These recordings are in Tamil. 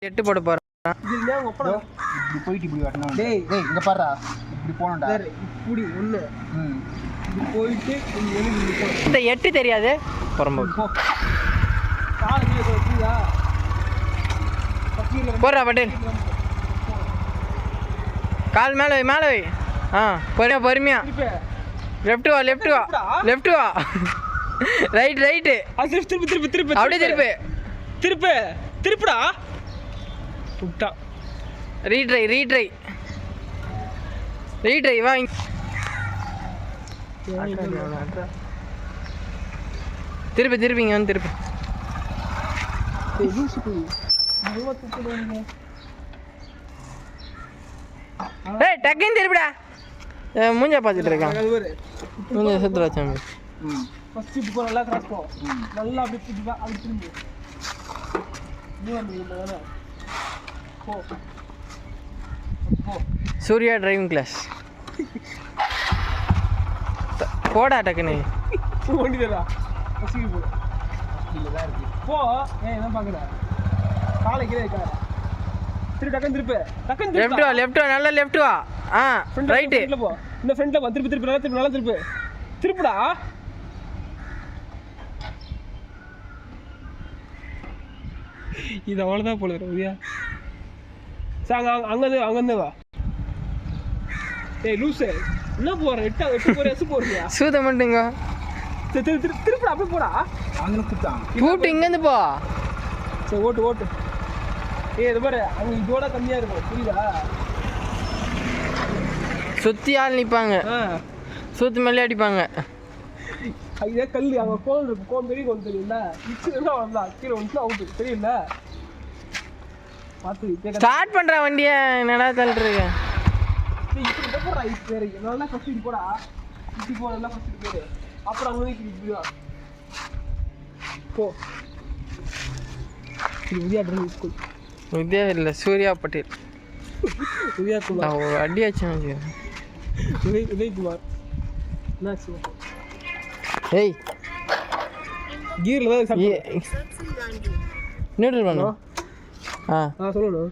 எட்டு போட போறேன். இப்படி போயிட்டு இப்படி வரணும். டேய் டேய் இங்க பாருடா, இப்படி போணும்டா. இப்படி ஒண்ணு இப்படி போயிட்டு இங்க எழுதி போ. இந்த எட்டு தெரியாது புறம்போக்கு போ. கால் கீழ வச்சியா? பக்கீல போறா பட்டேல். கால் மேல வை, மேல வை. பொறுமையா பொறுமையா. லெஃப்ட் வா, லெஃப்ட் வா, லெஃப்ட் வா. Right right. அது திருப்பி திருப்பி திருப்பி. அப்படியே திருப்பி. திருப்பி. திருப்புடா. விட்டா. Retry retry. ரீட்ரை வா. திருப்பி திருப்பி இங்க வந்து திருப்பி. ஏய் டக்குன்னு திருப்பிடா. மூஞ்சா பார்த்துட்டு இருக்கான். மூஞ்ச செத்து வச்சாமி. ஃபர்ஸ்ட் இப்படி போ, நல்லா கிராஸ் போ. நல்லா அப்படி திருப்பி வா, அப்படி திரும்பி. நீ வந்து வேணா. போ. போ. Surya driving class. போடா டக்குன்னு. ஓடிடா. ஃபர்ஸ்ட் போ. இல்ல தான் இருக்கு. போ. ஏய் என்ன பாக்குற? காலை கீழ வைக்க. திருப்பி டக்குன்னு திருப்பி. டக்குன்னு திருப்பி. லெஃப்ட் வா, லெஃப்ட் வா, நல்லா லெஃப்ட் வா. ரைட். ஃப்ரண்ட்ல போ. இந்த ஃப்ரண்ட்ல வா, திருப்பி திருப்பி, நல்லா திருப்பி, நல்லா திருப்பி. திருப்புடா. இது அவ்வளோதான் போல ரவியா. சார் அங்கேருந்து வா. ஏய் லூசு என்ன போகிற? எட்டு போகிற எசு போறியா? சூத மாட்டேங்க. திருப்பி அப்படியே போடா. அங்கே கூப்பிட்டான். கூப்பிட்டு இங்கேருந்து போ. சரி ஓட்டு. ஏய் இது பாரு, அங்கே இதோட கம்மியாக இருக்கும், புரியுதா? சுற்றி ஆள் நிற்பாங்க, சூத்து மேலே அடிப்பாங்க. இதே கல் அங்கே கோல் இருக்கு, பெரிய கோல் தெரியும்ல? நிச்சயம் வந்தான் கீழே வந்து அவுட்டு தெரியும்ல? பார்த்து ஸ்டார்ட் பண்ணுற வண்டியை என்னடா தள்ளுறீங்க? இப்படி போடுறா. இப்போ நல்லா ஃபஸ்ட் இப்படி போடா. இப்படி போ, நல்லா ஃபஸ்ட் இப்படி போடு. அப்புறம் அங்கே இப்படி வா. போ. இது உதயா ட்ரைவிங் ஸ்கூல். உதயா இல்லை, சூர்யா பட்டேல். உதயா குமார். அடியாச்சும் உதயகுமார். என்னாச்சு? ஏய் கீரில் தான் நியூட்ரல் பண்ணு. சொல்லணும்.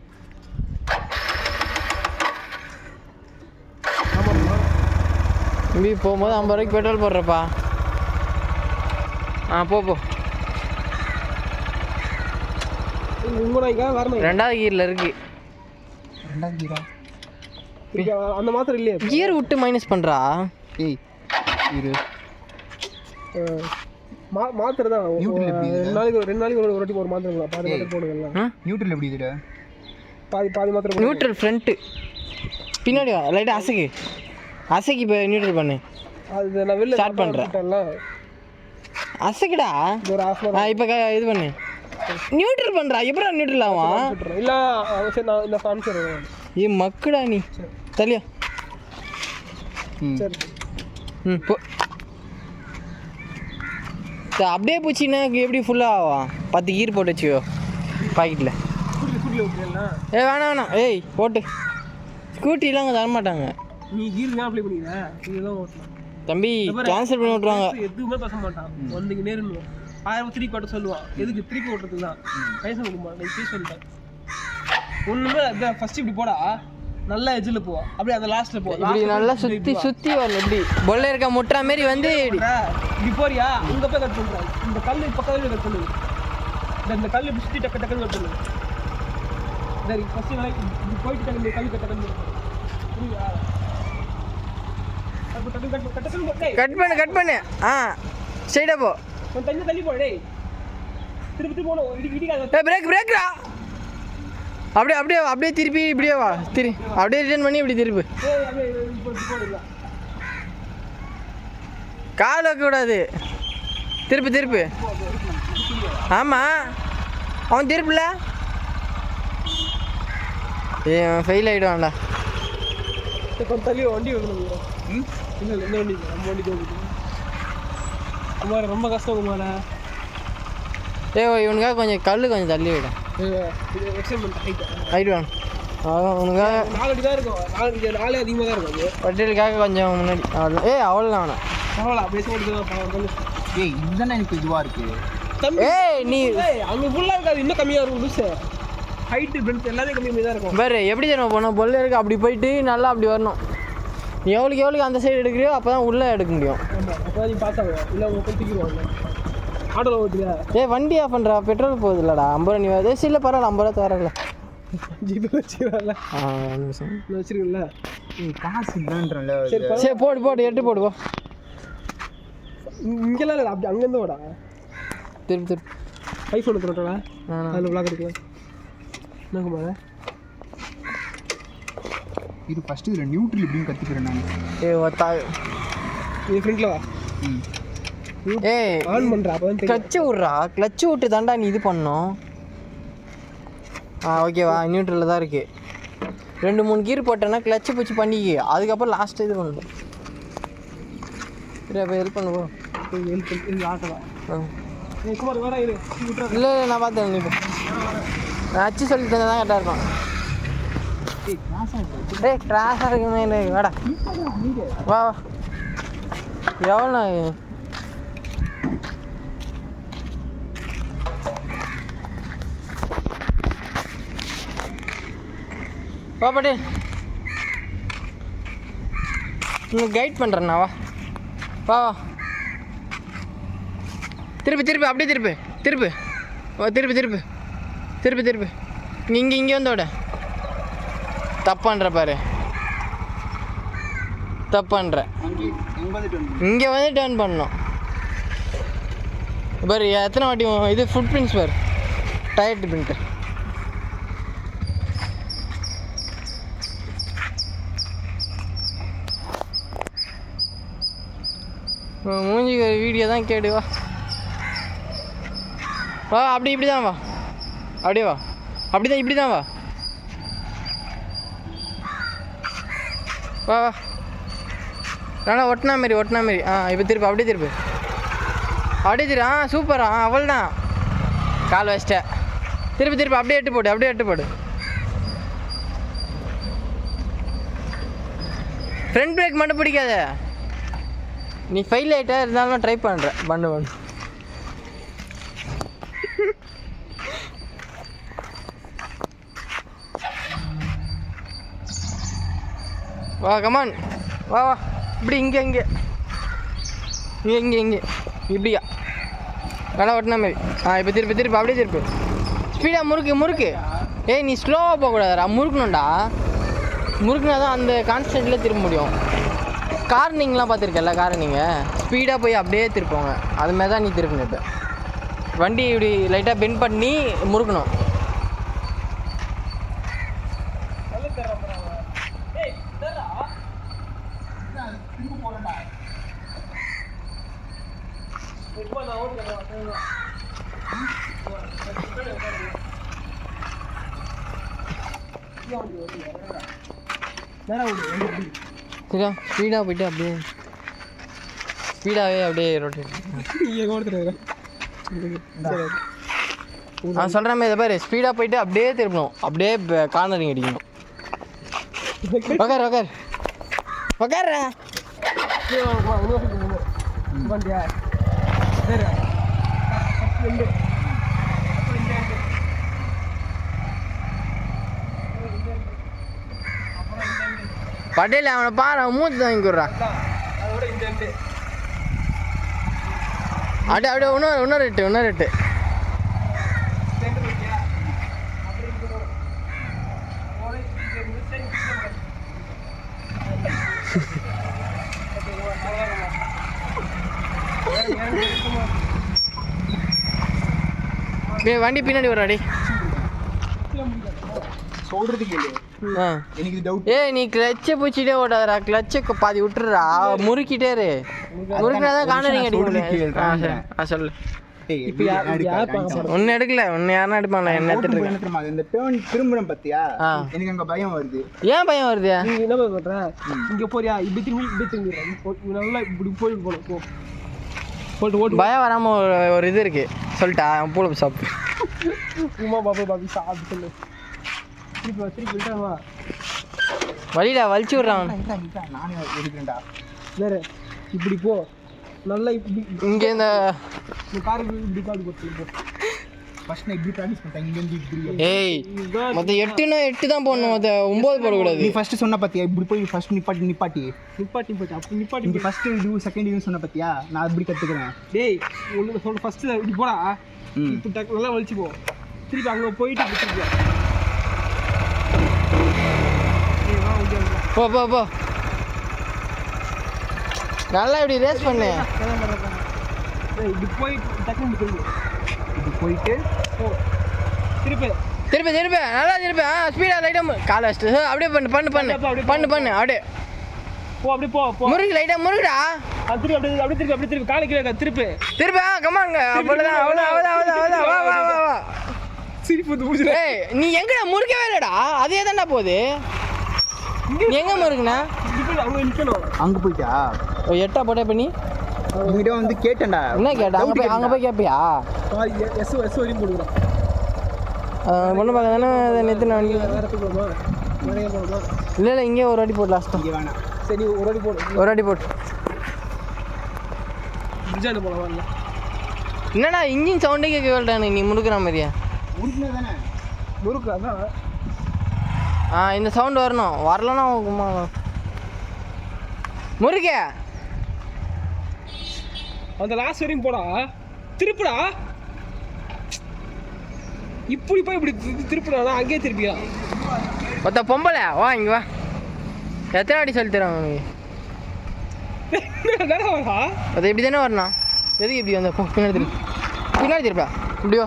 தம்பி போகும்போது 50 ரூபாய்க்கு பெட்ரோல் போடுறப்பா. போ. ரெண்டாவது கீரில் இருக்கு. ரெண்டாவது கீரா? அந்த மாத்திரம் இல்லையே. கியர் விட்டு மைனஸ் பண்ணுறா. ஏய் இரு. மாத்திரை தான். 2 நாளைக்கு ஒரு வாட்டி ஒரு மாத்திரை பாதி மாத்திரை போடுங்களா? நியூட்ரல் எப்படி இதுல? பாதி மாத்திரை. நியூட்ரல் ஃப்ரண்ட்டு பின்னாடி வா, லைட்டாக அசைக்கு இப்போ நியூட்ரல் பண்ணு. அது நான் வெளில ஸ்டார்ட் பண்ணுறேன். அசைக்கடா. இப்போ இது பண்ணு. நியூட்ரல் பண்ணுறா. எப்படா நியூட்ரல் ஆகும்? இல்லை சரி, நான் இந்த காமிச்சிடுறேன். மக்குடா நீ தலியா. சரி போ. அப்படியே போச்சுன்னா எப்படி ஃபுல்லாக ஆகும்? 10 கீர் போட்டு வச்சுக்கோ பாக்கெட்டில். வேணாம். ஏய் போட்டு ஸ்கூட்டிலாம் அங்கே தரமாட்டாங்க. நீ கீர் தான் அப்ளை பண்ணிக்கிற. இதெல்லாம் ஓட்டலாம் தம்பி, கேன்சல் பண்ணி விட்ருவாங்க. எதுவுமே பேச மாட்டான். வந்தீங்க நேருன்னு 1000 திருப்பி ஓட்ட சொல்லுவான். எதுக்கு திருப்பி ஓட்டுறதுக்கு தான் பைசா கொடுமா. நான் இப்படி சொல்லிட்டேன். ஒன்றுமே அதான். ஃபஸ்ட்டு இப்படி போடா, நல்லா எஜ்ஜில் போ. அப்படியே அந்த லாஸ்ட்டில் போ. இப்படி நல்லா சுற்றி வரணும். இப்படி பொல்ல இருக்க முட்டுற மாரி வந்து இப்படி போறியா? இங்கே போய் கட் பண்ணுறேன். இந்த கல் பக்கத்தில் கட் பண்ணுது. இந்த கல் இப்படி சுற்றி டக்குன்னு கட் பண்ணுது. சரி ஃபஸ்ட்டு நல்லா இப்படி போயிட்டு டக்கு இந்த கல் கட் பண்ணு. புரியுதா? கட் பண்ணு. ஸ்ட்ரைட்டாக போ. கொஞ்சம் தள்ளி போ. டேய் திருப்பி போகணும். இடிக்காத. பிரேக்ரா. அப்படியே திருப்பி இப்படியே வா. அப்படியே ரிட்டர்ன் பண்ணி இப்படி திருப்பி. கால் வைக்கக்கூடாது. திருப்பி. ஆமாம், அவன் திருப்பில ஃபெயில் ஆகிடுவான்டா. கொஞ்சம் தள்ளி வண்டி வைக்கணும். இல்லை இந்த வண்டி நம்ம வண்டி தான் குமார். ரொம்ப கஷ்டம் குமார. இவனுக்காக கொஞ்சம் கொஞ்சம் தள்ளி விடும். ஹைட் வேணும் உனக்காக. 4 அடி தான் இருக்கும். 4 அதிகமாக தான் இருக்கும். பட்டியலுக்காக கொஞ்சம் முன்னாடி. அவ்வளோதான் வேணாம். பரவாயில்ல, அப்படியே ஓடிதான். ஏய் இதுதானே எனக்கு இதுவாக இருக்குது. தம்பி. நீ அங்கே ஃபுல்லாக இருக்காது, இன்னும் கம்மியாக இருக்கும் லூசு. ஹைட்டு பெல்ட் எல்லாமே கம்மி தான் இருக்கும். வேறு எப்படி தெரியுமா போனோம் பொல்ல இருக்கு அப்படி போயிட்டு நல்லா அப்படி வரணும். நீ எவ்வளோக்கு அந்த சைடு எடுக்கிறியோ அப்போ தான் உள்ளே எடுக்க முடியும். ஆமாம், அப்போ தான் நீ பாஸ் ஆகும். இல்லை உங்கள் போய் தூக்கிடுவாங்க. ஆட்டோவில் ஓட்டுறியா? வண்டி ஆஃப் பண்ணுறா, பெட்ரோல் போகுது இல்லைடா. 50 ரூபா நீ வருது. இல்லை பரவாயில்ல, 50 ரூபா தரல. ஜிபே வச்சுக்கிறான்ல. நிமிஷம் வச்சுருக்கல. காசு இல்லைன்றல. சரி போடு எட்டு போடுவா. இங்கெல்லாம் இல்லை, அப்படி அங்கேருந்து வாடா. திருப்பி ஐஃபோன் எடுத்துட்டா அதில் விளாக் எடுக்கலாம். என்ன மாதிரி இது ஃபஸ்ட்டு இதில் நியூட்ரல் எப்படின்னு கற்றுக்கிறேன் நான். இது ஃப்ரெண்டில் வா. ஆன் பண்ணுறா அப்போ வந்து கிளச்சு விட்றா. கிளச்சு விட்டு தாண்டா நீ இது பண்ணோம். ஓகேவா, நியூட்ரலில் தான் இருக்குது. 2-3 கீர் போட்டேன்னா கிளச்சு பூச்சி பண்ணிக்கி. அதுக்கப்புறம் லாஸ்ட்டு இது பண்ணணும். சரி, அப்போ ஹெல்ப் பண்ணுவோம். குமார் வேற இரு. இல்லை நான் பார்த்தேன். நீ நான் அச்சு சொல்லி தந்தா தான் கரெக்டாக இருக்கும். கிராஸாக இருக்குமே இல்லை. வாடா வா. எவ்வளோ வா பாட்டி, இன்னும் கைட் பண்ணுறேண்ணா. வா வா வா. திருப்பி அப்படியே திருப்பி வா. திருப்பி இங்கே வந்து விட. தப்பான்ற பாரு, தப்பான்ற. இங்கே வந்து டர்ன் பண்ணணும் பாரு. எத்தனை வாட்டி இது ஃபுட் பிரிண்ட்ஸ் பாரு, டயர் பிரிண்ட்டு. மூஞ்சிக்கு ஒரு வீடியோ தான் கேடு. வா வா. இப்படி தான் வா. அப்படியே வா. இப்படி தான் வா. வா நல்லா ஒட்டினா மாரி. இப்போ திருப்பி அப்படியே திருப்பி. சூப்பரா. அவள் தான் கால் வச்சிட்டேன். திருப்பி அப்படியே எட்டு போடு. ஃப்ரண்ட் பிரேக் மட்டும் பிடிக்காத. நீ ஃபெயில் ஆகிட்டா இருந்தாலும் ட்ரை பண்ணுற. பண்ணு வா. கமான் வா. இப்படி இங்கே இப்படியா நல்லா ஒட்டினா மாதிரி. இப்போ திருப்பி அப்படியே திருப்பி. ஸ்பீடாக முறுக்கு. நீ ஸ்லோவாக போகக்கூடாதுடா, முறுக்கணும்டா. முறுக்குனா தான் அந்த கான்ஸ்டன்ட்லேயே திரும்ப முடியும். கார்னிங்லாம் பார்த்துருக்கல, நீங்கள் ஸ்பீடாக போய் அப்படியே திருப்போங்க. அதுமாதிரி தான் நீ திருப்பணும். இப்போ வண்டி இப்படி லைட்டாக பெண்ட் பண்ணி முறுக்கணும். சரியா, ஸ்பீடாக போயிட்டு அப்படியே ரொட்டேட். நான் சொல்கிற மாதிரி இதை பாரு. ஸ்பீடாக போயிட்டு அப்படியே திருப்பணும். அப்படியே கார்னரிங் அடிக்கணும். உக்கார்றா. பட்டேல் அவனை பாரு, மூச்சு வாங்கிடுறான். அப்படியே இன்னொரு எட்டு. வண்டி பின்னாடி வராடி. சொல்றதுக்கு எனக்கு டவுட். நீ கிளச்சை பூச்சிட்டே ஓடாதடா. கிளச்சை பாதி விட்டுறா. முறுக்கிட்டே இரு. முறுக்கினாதான் கார்னரிங் அடிக்க முடியும். சொல்லு. ஒன்னு எடுக்கல. ஒன்னு யாரும் எடுப்பாங்களா? என்ன எடுத்துட்டு இருக்கேன். இந்த டர்ன் திரும்புறேன் பத்தியா, எனக்கு அங்க பயம் வருது. ஏன் பயம் வருது? நீ என்ன பண்ற? இங்க போறியா? இப்படி திரும்பி நல்லா இப்படி போயிட்டு போட்டு பயம் வராம ஒரு இது இருக்கு. சொல்லிட்டா பூல சாப்பிட்டு உமா பாபி சாப்பிட்டு சொல்லு. திருப்பி வழியில வலிச்சு விடுறான். நானே எடுக்கிறேன்டா. வேற இப்படி போ. நல்லா இப்படி இங்கே இந்த காரு இப்படி காடு போட்டு ஃபர்ஸ்ட் நான் இப்படி ப்ராக்டிஸ் பண்ணிட்டேன் இங்கேருந்து இப்படி ஏய் மொத்தம் 8 தான் போடணும், மொத்த 9 போடக்கூடாது. நீ ஃபர்ஸ்ட் சொன்ன பார்த்தியா இப்படி போய் ஃபர்ஸ்ட் நிப்பாட்டி அப்படி நிப்பாட்டி இங்கே ஃபர்ஸ்ட் இது செகண்ட் இது சொன்ன பார்த்தியா நான் இப்படி கற்றுக்கிறேன். டேய் ஒன்று சொல்ல ஃபஸ்ட்டு இப்படி போடா, இப்போ டக்கு நல்லா வலிச்சு போ, திருப்பி அங்கே போயிட்டு இப்படி திருப்பி போ போ போ நல்லா இப்படி ரேஸ் பண்ணு. இப்படி போயிட்டு டக்குன்னு திரும்பி இப்படி போயிட்டு திருப்பி திருப்பி திருப்பி நல்லா திருப்பி. ஸ்பீடாக லைட்டாக காலை வச்சுட்டு அப்படியே பண்ணு அப்படியே போ, அப்படியே போ முருகு லைட்டாக முருகுடா. அது திருப்பி அப்படியே திருப்பி காலை கீழே திருப்பி திருப்பி கமாங்க அவ்வளோதான் அவ்வளோதான் வா வா வா வா. சிரிப்பு வந்து முடிஞ்சு. ஏய் நீ எங்கடா முறுக்கவே இல்லைடா, அதே தான்டா போகுது. நீ எங்கே முறுக்குண்ணா? அங்கே நிற்கணும். அங்கே போயிட்டா 8 போட்டே பண்ணி உங்ககிட்ட வந்து கேட்டேன்டா. என்ன கேட்டா? அங்கே போய் கேட்பியா? எஸ் வரையும் போடுறான். பொண்ணு பார்க்க தானே நேற்று நான் நேரத்துக்கு போடுமா, நிறைய போடுமா? இல்லை இங்கே ஒரு வாட்டி போட்டு லாஸ்ட்டாக இங்கே வேணாம். சரி ஒரு அடி போடு, ஒரு வாட்டி போட்டு. பிரிட்ஜாண்டு போல வரல. என்னடா இன்ஜின் சவுண்டே கேட்க நீ முறுக்குற மாதிரியா? உருட்டுனே தானே முறுக்கு அதான். இந்த சவுண்டு வரணும், வரலன்னா முறுக்க அந்த லாஸ்ட் வரையும் போடா, திருப்புடா. இப்படி போய் இப்படி திருப்புடா, அங்கேயே திருப்பியா. மொத்த பொம்பளை வா இங்கே வா. எத்தனை வாட்டி சொல்லி தராங்க உனக்கு? வரா அது இப்படி தானே வரணும். எதுக்கு இப்படி வந்த பின்னாடி திருப்பா இப்படியோ.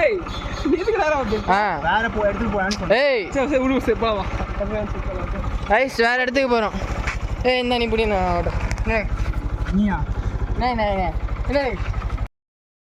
ஏய் எதுக்கு நேரம் வந்து வேற இடத்துக்கு போகலான்னு சொன்னேன். ஏய் சரி விடு, சரி போவா. ஐஸ் வேறு இடத்துக்கு போகிறோம். ஏய் இந்த நீ இப்படி நான் ஆகட்டும். நீயா என்ன